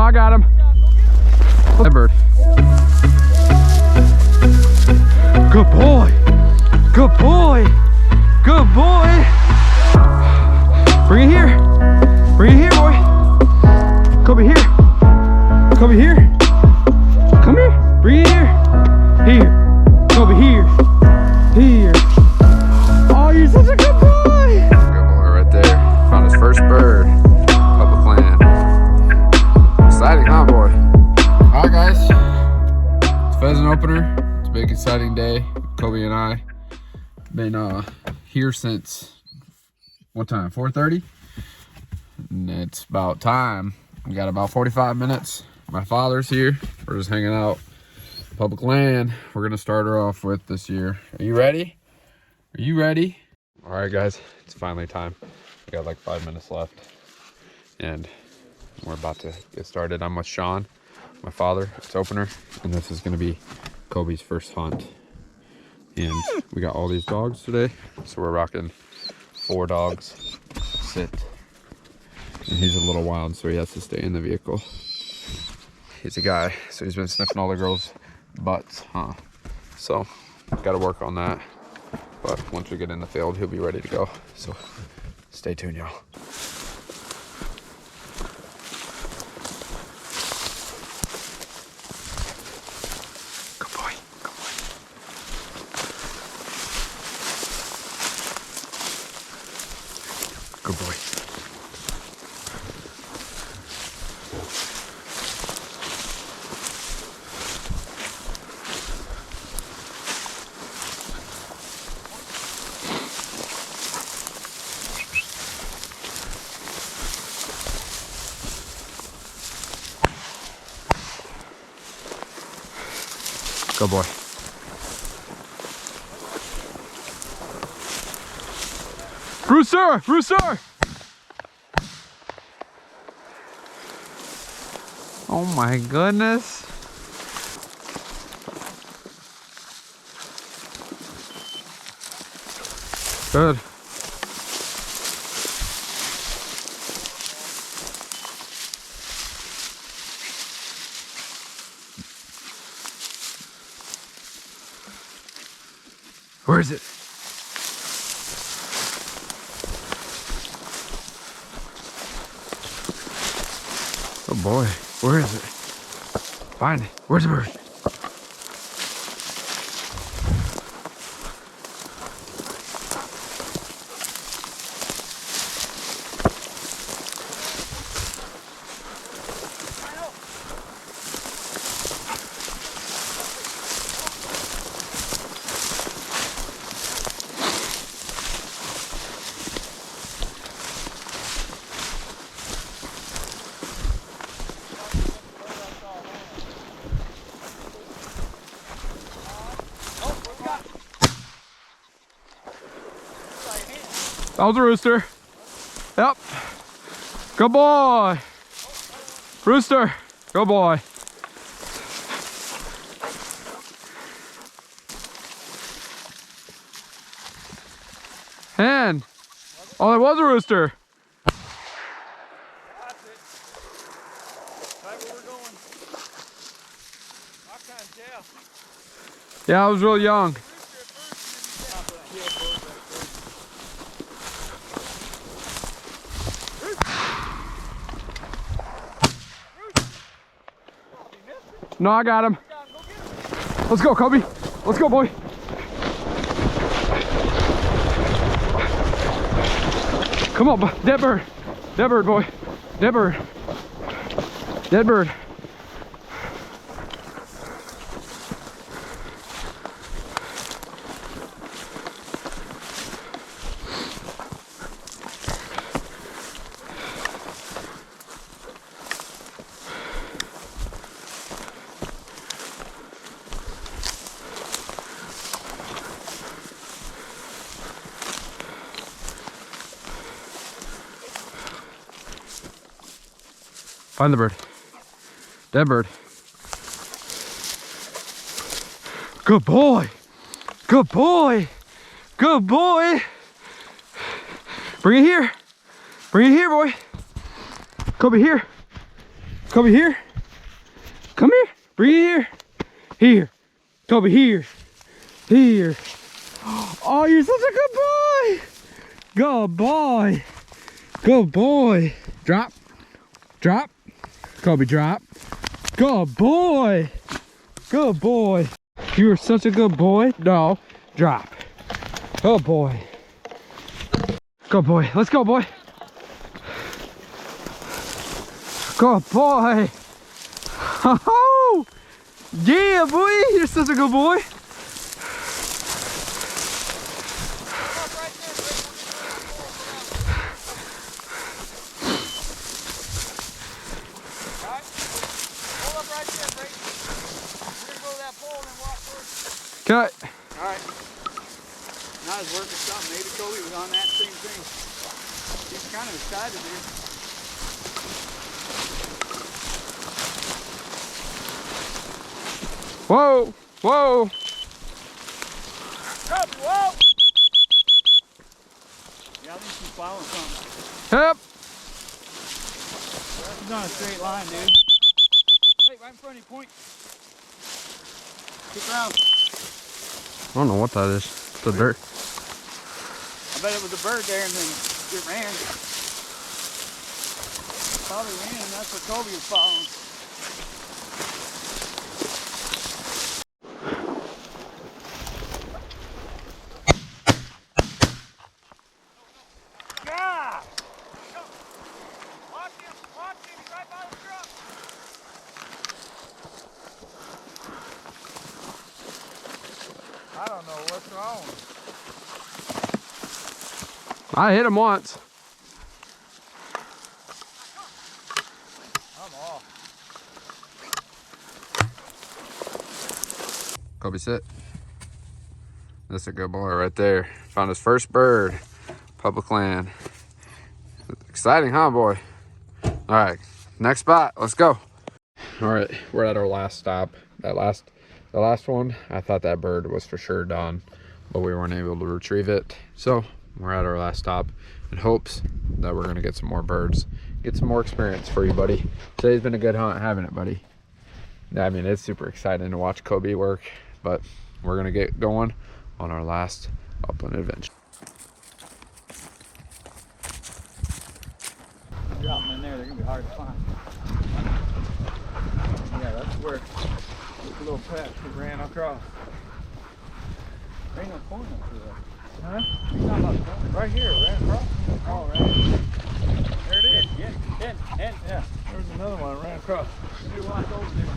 I got him. That bird. Good boy. Good boy. Good boy. Bring it here. Bring it here, boy. Come over here. Come over here. Come here. Bring it here. Here. Come over here. Here. Oh, you're such a good boy. Good boy right there. Found his first bird. Upland. Exciting, huh, boy? All right, guys. It's pheasant opener. It's a big, exciting day. Kobe and I been here since what time? 4:30. And it's about time. We got about 45 minutes. My father's here. We're just hanging out. Public land. We're gonna start her off with this year. Are you ready? Are you ready? All right, guys. It's finally time. We got like 5 minutes left, and we're about to get started. I'm with Shawn, my father. It's opener, and this is gonna be Kobe's first hunt. And we got all these dogs today, so we're rocking 4 dogs. Sit. And he's a little wild, so he has to stay in the vehicle. He's a guy, so he's been sniffing all the girls' butts, huh? So, gotta work on that. But once we get in the field, he'll be ready to go. So, stay tuned, y'all. Good boy, good boy. Good boy. Good boy. Rooster! Rooster! Oh my goodness. Good. Where is it? Oh boy, where is it? Find it. Where's the bird? That was a rooster. Yep. Good boy. Rooster. Good boy. Hen. Oh, that was a rooster. That's it. Right where we're going. I can't tell. Yeah, I was real young. No, I got him. Let's go, Kobe. Let's go, boy. Come on, dead bird. Dead bird, boy. Dead bird. Dead bird. Find the bird. Dead bird. Good boy. Good boy. Good boy. Bring it here. Bring it here, boy. Come over here. Kobe, here. Come here. Bring it here. Here. Kobe, here. Here. Oh, you're such a good boy. Good boy. Good boy. Drop. Drop. Kobe, drop. Good boy. Good boy. You are such a good boy. No. Drop. Good boy. Good boy. Let's go, boy. Good boy. Oh, yeah, boy. You're such a good boy. Cut. Alright. Now his work is something. Maybe Kobe was on that same thing. He's kind of excited here. Whoa. Whoa. Kobe, whoa! Yeah, I think she's following something. Yep. He's on a straight line, dude. Hey, right in front of you, point. Keep around. I don't know what that is. It's the dirt. I bet it was a bird there and then it ran. Probably ran and that's what Kobe was following. Yeah! Watch him, he's right by the truck. I don't know what's wrong. I hit him once. I'm off. Kobe, sit. That's a good boy right there. Found his first bird. Public land. Exciting, huh, boy? All right, next spot. Let's go. All right, we're at our last stop. The last one, I thought that bird was for sure done, but we weren't able to retrieve it. So we're at our last stop in hopes that we're gonna get some more birds, get some more experience for you, buddy. Today's been a good hunt, haven't it, buddy? I mean, it's super exciting to watch Kobe work, but we're gonna get going on our last upland adventure. Drop them in there, they're gonna be hard to find. Yeah, that's where this little patch we ran across. There ain't no corn up here. Huh? You're talking about corn? Right here, ran across. Oh, right. There it is. Yeah. There's another one that ran across. Maybe walk over there.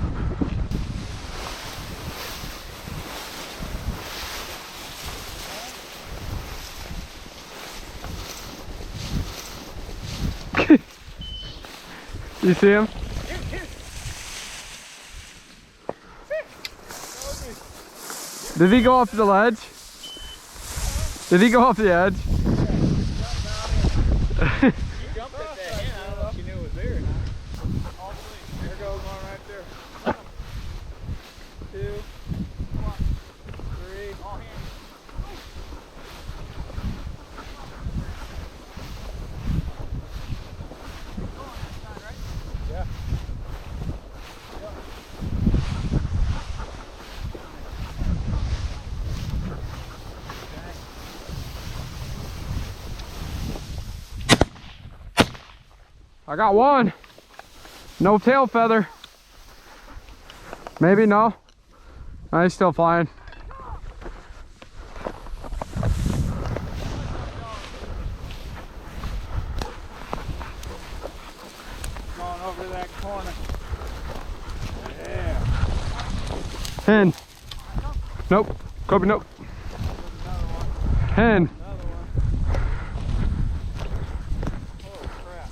You see him? Did he go off the ledge? Did he go off the edge? He jumped at that hen. I don't know if you knew it was there or not. All the way. There goes one right there. 2, 3, all hands. Yeah. I got one. No tail feather. Maybe no. Oh, he's still flying. Going over to that corner. Yeah. Hen. Nope. Kobe, nope. Hen. Another one. Oh crap.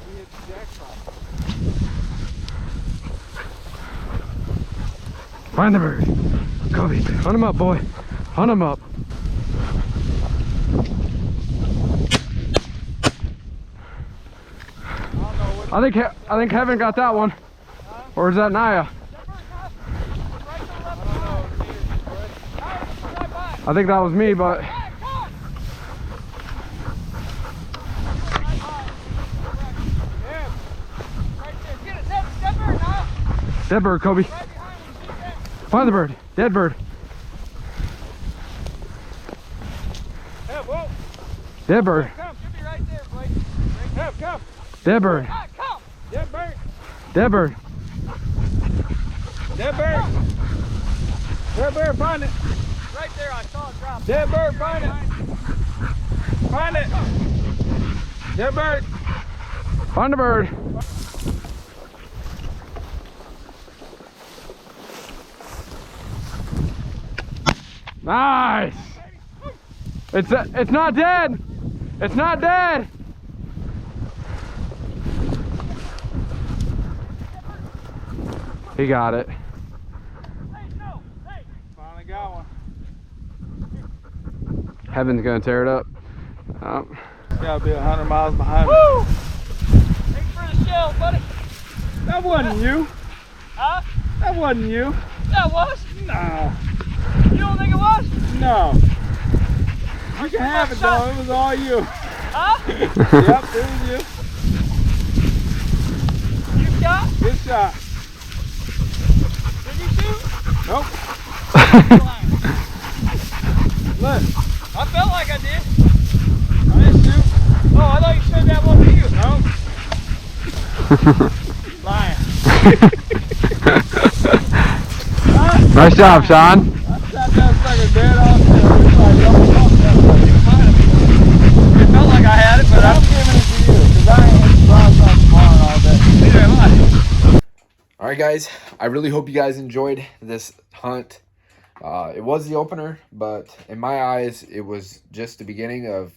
We hit the jackpot. Find the bird. Kobe, hunt him up, boy. Hunt him up. I think Kevin got that one. Or is that Naya? I think that was me, but Dead bird, Kobe. Find the bird. Dead bird. Hey, whoa. Dead bird. Come, should be right there, Blake. Come. Dead bird. Come. Dead bird. Dead bird. Dead bird. Dead bird, find it. Right there, I saw it drop. Dead bird, find it. Find it. Dead bird. Find the bird. Nice. It's not dead. It's not dead. He got it. Finally got one. Heaven's gonna tear it up. It's gotta be 100 miles behind me. Woo! Thanks for the shell, buddy. That wasn't you. Huh? That wasn't you. That was? No. You don't think it was? No. You can have it though. It was all you. Huh? Yep, it was you. You shot? Good shot. Did you shoot? Nope. Look. I felt like I did. I didn't shoot. Oh, I thought you showed that one to you. Nope. Lying. Nice job, Shawn. I shot that sucker dead off there. It felt like I had it, but I'm giving it to you because I ain't hit the cross on tomorrow all day. Neither am I. All right, guys. I really hope you guys enjoyed this hunt. It was the opener, but in my eyes, it was just the beginning of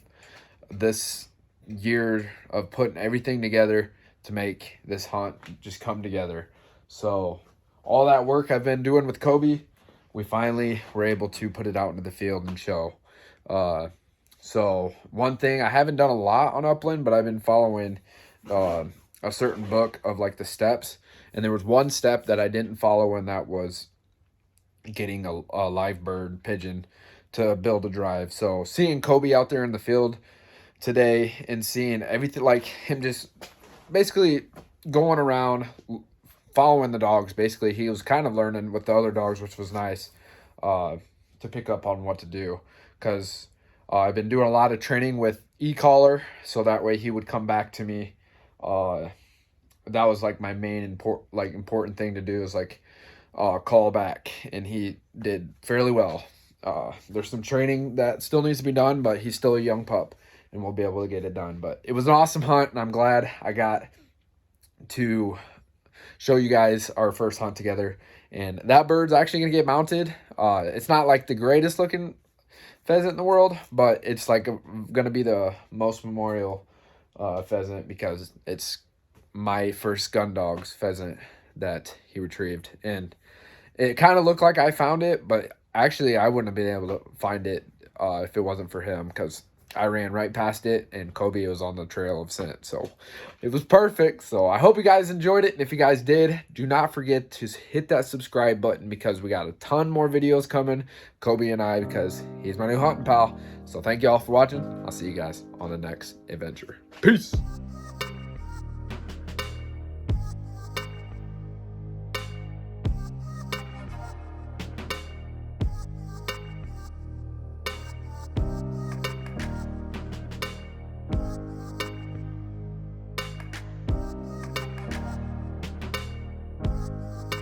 this year of putting everything together to make this hunt just come together. So all that work I've been doing with Kobe, we finally were able to put it out into the field and show. So one thing, I haven't done a lot on upland, but I've been following a certain book of like the steps. And there was one step that I didn't follow, and that was getting a live bird pigeon to build a drive. So seeing Kobe out there in the field today and seeing everything, like him just basically going around following the dogs. Basically, he was kind of learning with the other dogs, which was nice to pick up on what to do, because I've been doing a lot of training with e-collar, so that way he would come back to me. That was like my main important thing to do, is like call back, and he did fairly well. There's some training that still needs to be done, but he's still a young pup, and we'll be able to get it done. But it was an awesome hunt, and I'm glad I got to show you guys our first hunt together. And that bird's actually gonna get mounted. It's not like the greatest looking pheasant in the world, but it's like gonna be the most memorial pheasant, because it's my first gun dog's pheasant that he retrieved. And it kind of looked like I found it, but actually I wouldn't have been able to find it if it wasn't for him, because I ran right past it and Kobe was on the trail of scent. So it was perfect. So I hope you guys enjoyed it. And if you guys did, do not forget to hit that subscribe button, because we got a ton more videos coming, Kobe and I, because he's my new hunting pal. So thank you all for watching. I'll see you guys on the next adventure. Peace.